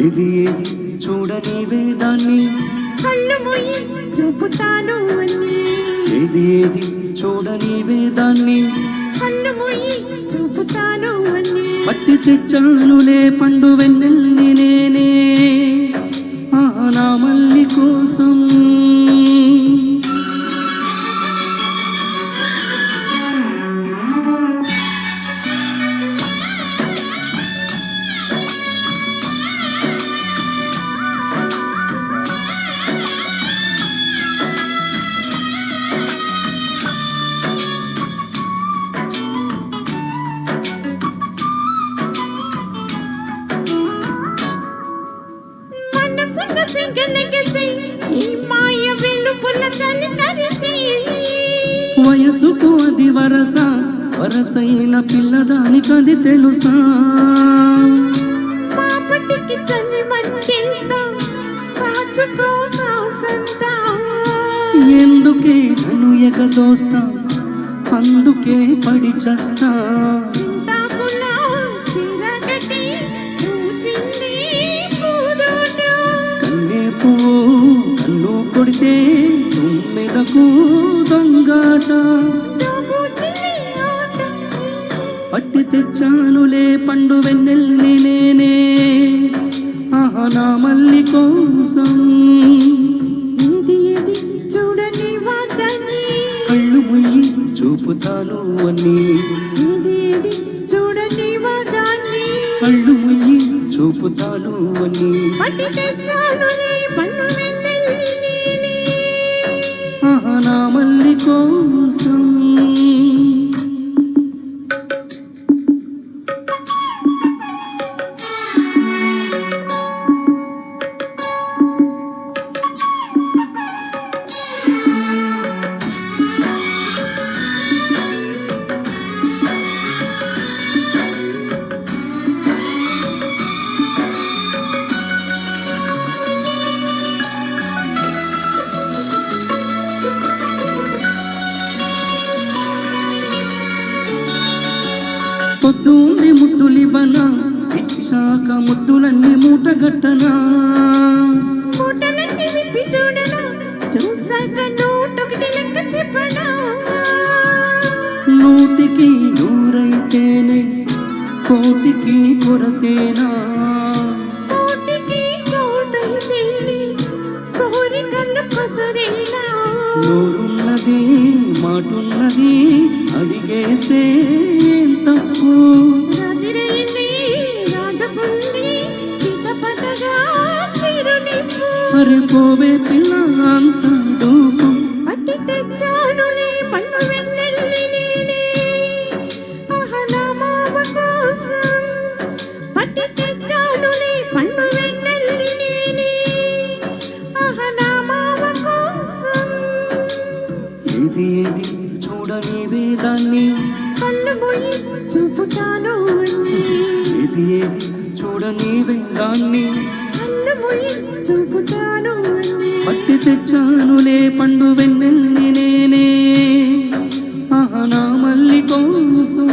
ఏది ఏది చూడనివే దాన్ని కళ్ళు మూయి చూపుతాను అన్ని ఏది ఏది చూడనివే దాన్ని కళ్ళు మూయి చూపుతాను అన్ని పట్టి తెచ్చానులే పండు వెన్నెల్ని నేనే నా మల్లి కోసం వయసుకు అది వరస వరసైన పిల్లదానికది తెలుసా పాపటికి చలి మంటేస్తా కాచుకో కాసంతా ఎందుకే నన్ను ఎగదోస్తా అందుకే పడి చస్తా కన్నే పువ్వు కన్ను కొడితే తుమ్మెదకు దొంగాట పట్టి తెచ్చానులే పండు వెన్నెల్ని నేనే నా మల్లి కోసం ఇది ఇది చూడని వాదాన్ని కళ్ళు ముయ్యి చూపుతాను అని ఇది ఇది చూడని వాదాన్ని కళ్ళు ముయ్యి చూపుతాను అని పట్టి తెచ్చానులే పండు వెన్నెల్ని నేనే నా మల్లి కోసం పొద్దుండి ముద్దులివనా ఇచ్చాక ముద్దులన్నీ మూటగట్టనా మూటలన్నీ విప్పి చూడనా చూసాక నోటొకటి లెక్క చెప్పనా నూటికి నూరైతేనే కోటికి కొరతేనా కోటికి కోటైతేనే కోరికలు పసరేనా నోరున్నది మాటున్నది అడిగేస్తే ఏం తప్పు రాతిరైంది రాజపుంది చితపటగా చిరునిప్పు అరే పోవే పిల్ల అంత దూకు పట్టి తెచ్చానులే పండు వెన్నెల్ని నేనే నా మామ కోసం పట్టి తెచ్చానులే పండు వెన్నెల్ని నేనే నా మామ కోసం ఏది ఏది చూడనివే దాన్ని కళ్ళు మూయి చూపుతాను అన్ని ఏది ఏది చూడనివే దాన్ని కళ్ళు మూయి చూపుతాను అన్ని పట్టి తెచ్చానులే పండు వెన్నెల్ని నేనే నా మల్లి కోసం